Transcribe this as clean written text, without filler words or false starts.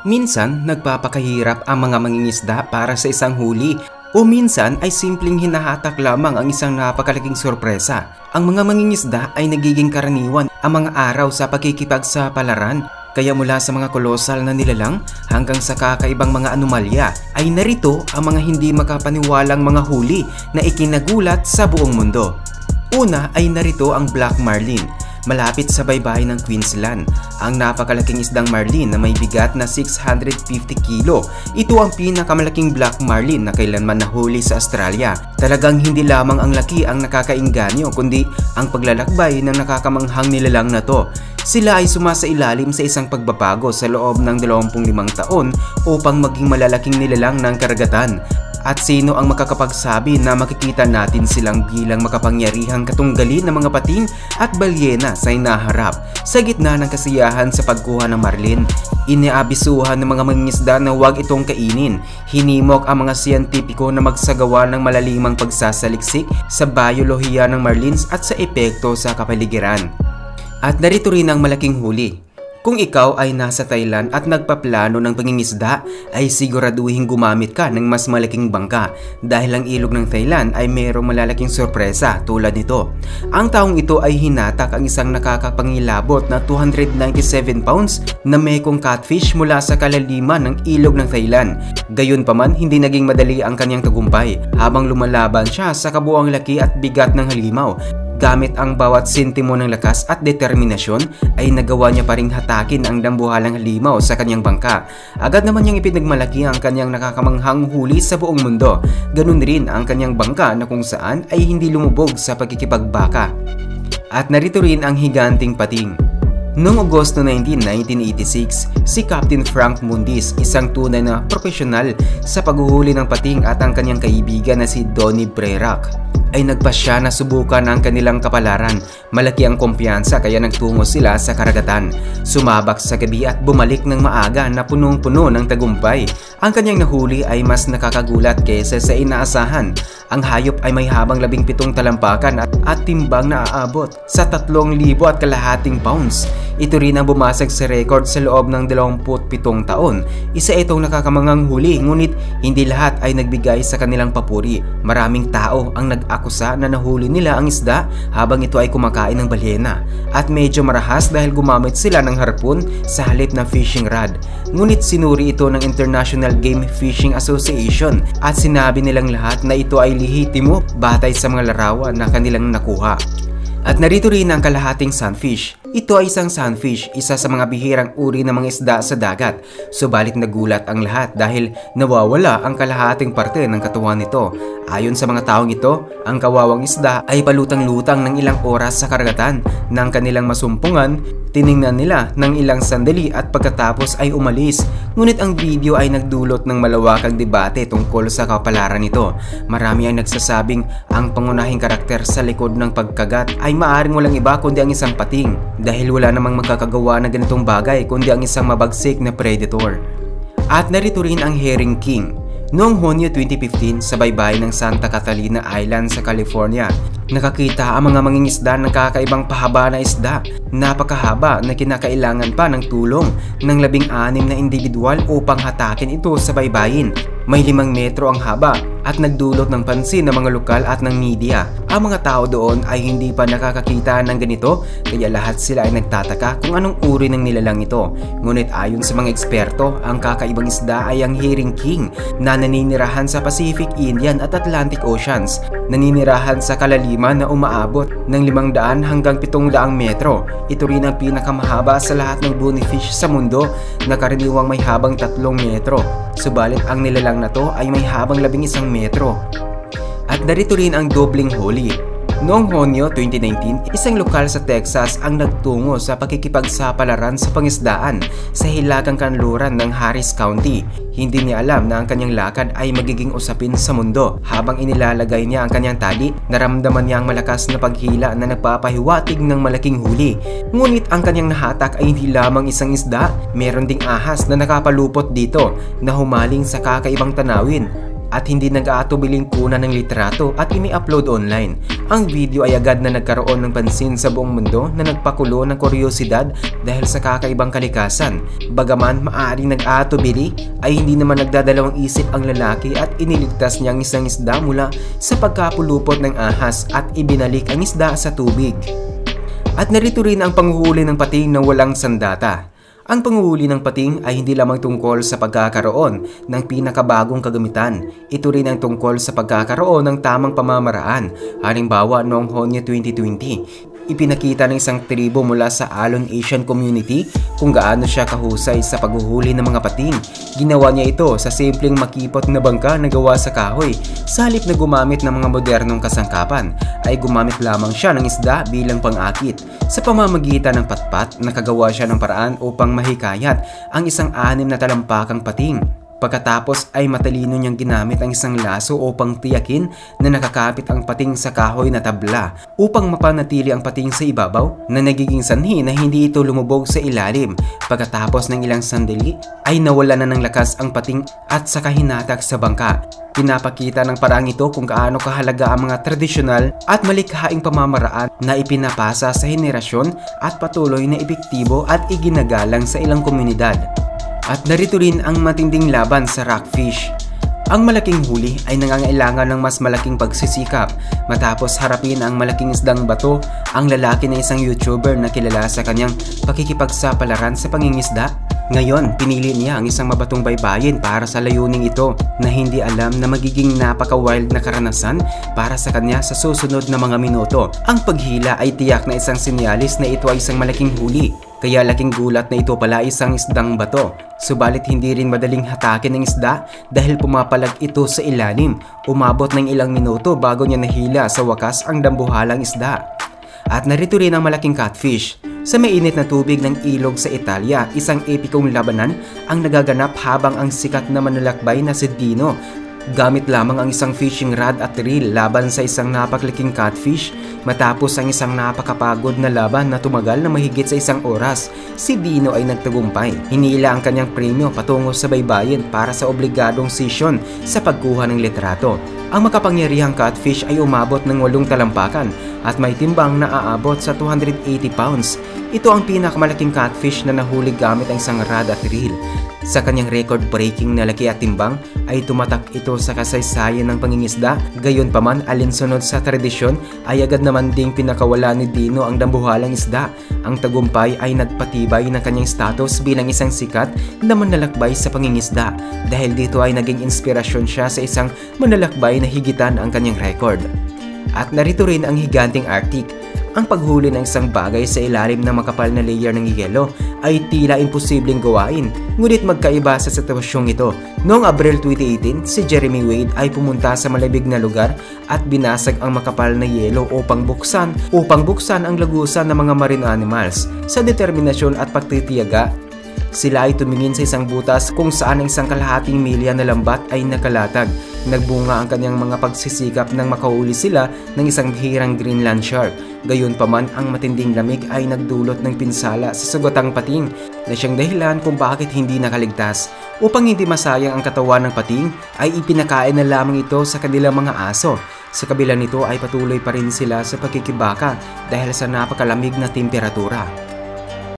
Minsan, nagpapakahirap ang mga mangingisda para sa isang huli o minsan ay simpleng hinahatak lamang ang isang napakalaking sorpresa. Ang mga mangingisda ay nagiging karaniwan ang mga araw sa pagkikipagsapalaran. Kaya mula sa mga kolosal na nilalang hanggang sa kakaibang mga anomalya ay narito ang mga hindi makapaniwalang mga huli na ikinagulat sa buong mundo. Una ay narito ang Black Marlin. Malapit sa baybayin ng Queensland, ang napakalaking isdang marlin na may bigat na 650 kilo. Ito ang pinakamalaking black marlin na kailanman nahuli sa Australia. Talagang hindi lamang ang laki ang nakakainganyo kundi ang paglalakbay ng nakakamanghang nilalang na to. Sila ay sumasailalim sa isang pagbabago sa loob ng 25 taon upang maging malalaking nilalang ng karagatan. At sino ang makakapagsabi na makikita natin silang bilang makapangyarihang katunggali ng mga pating at balyena sa hinaharap? Sa gitna ng kasiyahan sa pagkuha ng marlin, iniabisuhan ng mga mangingisda na huwag itong kainin. Hinimok ang mga siyentipiko na magsagawa ng malalimang pagsasaliksik sa biolohiya ng marlins at sa epekto sa kapaligiran. At narito rin ang malaking huli. Kung ikaw ay nasa Thailand at nagpaplano ng pangingisda, ay siguraduhin gumamit ka ng mas malaking bangka dahil ang ilog ng Thailand ay mayroong malalaking sorpresa tulad nito. Ang taong ito ay hinatak ang isang nakakapangilabot na 297 pounds na mekong catfish mula sa kalaliman ng ilog ng Thailand. Gayunpaman, hindi naging madali ang kanyang tagumpay habang lumalaban siya sa kabuuang laki at bigat ng halimaw. Gamit ang bawat sentimo ng lakas at determinasyon ay nagawa niya pa ring hatakin ang dambuhalang halimaw sa kanyang bangka. Agad naman niyang ipinagmalaki ang kanyang nakakamanghang huli sa buong mundo. Ganun rin ang kanyang bangka na kung saan ay hindi lumubog sa pagkikipagbaka. At narito rin ang higanting pating. Noong Agosto 19, 1986, si Captain Frank Mundis, isang tunay na profesional sa paghuhuli ng pating at ang kanyang kaibigan na si Donnie Brerac ay nagpasya na subukan ang kanilang kapalaran. Malaki ang kumpiyansa kaya nagtungo sila sa karagatan. Sumabak sa gabi at bumalik ng maaga na punong-puno ng tagumpay. Ang kanyang nahuli ay mas nakakagulat kaysa sa inaasahan. Ang hayop ay may habang 17 talampakan at timbang na aabot sa 3,500 pounds. Ito rin ang bumasag sa record sa loob ng 27 taon. Isa itong nakakamangang huli ngunit hindi lahat ay nagbigay sa kanilang papuri. Maraming tao ang nag-akusa na nahuli nila ang isda habang ito ay kumakain ng balyena. At medyo marahas dahil gumamit sila ng harpun sa halip na fishing rod. Ngunit sinuri ito ng International Game Fishing Association at sinabi nilang lahat na ito ay lehitimo batay sa mga larawan na kanilang nakuha. At narito rin ang kalahating sunfish. Ito ay isang sunfish, isa sa mga bihirang uri ng mga isda sa dagat. Subalit nagulat ang lahat dahil nawawala ang kalahating parte ng katawan nito. Ayon sa mga taong ito, ang kawawang isda ay palutang-lutang ng ilang oras sa karagatan. Nang kanilang masumpungan, tiningnan nila ng ilang sandali at pagkatapos ay umalis. Ngunit ang video ay nagdulot ng malawakang debate tungkol sa kapalaran nito. Marami ang nagsasabing ang pangunahing karakter sa likod ng pagkagat ay maaring walang iba kundi ang isang pating. Dahil wala namang magkakagawa ng ganitong bagay kundi ang isang mabagsik na predator. At narito rin ang Herring King. Noong Hunyo 2015 sa baybayin ng Santa Catalina Island sa California, nakakita ang mga mangingisda ng kakaibang pahaba na isda. Napakahaba na kinakailangan pa ng tulong ng 16 na individual upang hatakin ito sa baybayin. May 5 metro ang haba at nagdulot ng pansin ng mga lokal at ng media. Ang mga tao doon ay hindi pa nakakakita ng ganito kaya lahat sila ay nagtataka kung anong uri ng nilalang ito. Ngunit ayon sa mga eksperto, ang kakaibang isda ay ang Herring King na naninirahan sa Pacific, Indian at Atlantic Oceans. Naninirahan sa kalaliman na umaabot ng 500 hanggang 700 metro. Ito rin ang pinakamahaba sa lahat ng bony fish sa mundo na karaniwang may habang 3 metro. Subalit ang nilalang na to ay may habang 11 metro. At narito rin ang dobling huli. Noong Hunyo 2019, isang lokal sa Texas ang nagtungo sa pakikipagsapalaran sa pangisdaan sa hilagang kanluran ng Harris County. Hindi niya alam na ang kanyang lakad ay magiging usapin sa mundo. Habang inilalagay niya ang kanyang tali, naramdaman niya ang malakas na paghila na nagpapahiwatig ng malaking huli. Ngunit ang kanyang nahatak ay hindi lamang isang isda, meron ding ahas na nakapalupot dito na humaling sa kakaibang tanawin. at hindi nag-aatubiling kunan ng litrato at ini-upload online. Ang video ay agad na nagkaroon ng pansin sa buong mundo na nagpakulo ng kuryosidad dahil sa kakaibang kalikasan. Bagaman maaaring nag-aatubili ay hindi naman nagdadalawang isip ang lalaki at iniligtas niya ang isang isda mula sa pagkapulupot ng ahas at ibinalik ang isda sa tubig. At narito rin ang panghuhuli ng pating na walang sandata. Ang panghuhuli ng pating ay hindi lamang tungkol sa pagkakaroon ng pinakabagong kagamitan. Ito rin ang tungkol sa pagkakaroon ng tamang pamamaraan. Halimbawa noong Honya 2020, ipinakita ng isang tribo mula sa Alon Asian community kung gaano siya kahusay sa paghuhuli ng mga pating. Ginawa niya ito sa simpleng makipot na bangka na gawa sa kahoy. Sa halip na gumamit ng mga modernong kasangkapan, ay gumamit lamang siya ng isda bilang pang-akit. Sa pamamagitan ng patpat, nakagawa siya ng paraan upang mahikayat ang isang 6 na talampakang pating. Pagkatapos ay matalino niyang ginamit ang isang laso upang tiyakin na nakakapit ang pating sa kahoy na tabla upang mapanatili ang pating sa ibabaw na nagiging sanhi na hindi ito lumubog sa ilalim. Pagkatapos ng ilang sandali ay nawala na ng lakas ang pating at saka hinatak sa bangka. Pinapakita ng parang ito kung gaano kahalaga ang mga tradisyonal at malikhaing pamamaraan na ipinapasa sa henerasyon at patuloy na epektibo at iginagalang sa ilang komunidad. At narito rin ang matinding laban sa rockfish. Ang malaking huli ay nangangailangan ng mas malaking pagsisikap. Matapos harapin ang malaking isdang bato, ang lalaki na isang YouTuber na kilala sa kanyang pakikipagsapalaran sa pangingisda. Ngayon, pinili niya ang isang mabatong baybayin para sa layuning ito na hindi alam na magiging napaka-wild na karanasan para sa kanya sa susunod na mga minuto. Ang paghila ay tiyak na isang sinyalis na ito ay isang malaking huli. Kaya laking gulat na ito pala isang isdang bato. Subalit hindi rin madaling hatakin ng isda dahil pumapalag ito sa ilalim. Umabot ng ilang minuto bago niya nahila sa wakas ang dambuhalang isda. At narito rin ang malaking catfish. Sa mainit na tubig ng ilog sa Italia, isang epikong labanan ang nagaganap habang ang sikat na manlalakbay na si Dino gamit lamang ang isang fishing rod at reel laban sa isang napakalaking catfish. Matapos ang isang napakapagod na laban na tumagal na mahigit sa 1 oras, si Dino ay nagtagumpay. Hinila ang kanyang premyo patungo sa baybayin para sa obligadong sesyon sa pagkuha ng litrato. Ang makapangyarihang catfish ay umabot ng 8 talampakan at may timbang na aabot sa 280 pounds. Ito ang pinakamalaking catfish na nahuli gamit ang isang rod at reel. Sa kanyang record-breaking na laki at timbang ay tumatak ito sa kasaysayan ng pangingisda. Gayunpaman, alinsunod sa tradisyon ay agad naman ding pinakawala ni Dino ang dambuhalang isda. Ang tagumpay ay nagpatibay ng kanyang status bilang isang sikat na manlalakbay sa pangingisda dahil dito ay naging inspirasyon siya sa isang manlalakbay na higitan ang kanyang record. At narito rin ang higanting Arctic. Ang paghuli ng isang bagay sa ilalim ng makapal na layer ng yelo ay tila imposibleng gawain, ngunit magkaiba sa sitwasyong ito. Noong Abril 2018, si Jeremy Wade ay pumunta sa malamig na lugar at binasag ang makapal na yelo upang buksan ang lagusan ng mga marine animals. Sa determinasyon at pagtitiyaga, sila ay tumingin sa isang butas kung saan ang isang kalahating milya na lambat ay nakalatag. Nagbunga ang kanyang mga pagsisikap nang makahuli sila ng isang bihirang Greenland shark. Gayunpaman, ang matinding lamig ay nagdulot ng pinsala sa sugatang pating na siyang dahilan kung bakit hindi nakaligtas. Upang hindi masayang ang katawan ng pating, ay ipinakain na lamang ito sa kanilang mga aso. Sa kabila nito ay patuloy pa rin sila sa pagkikibaka dahil sa napakalamig na temperatura.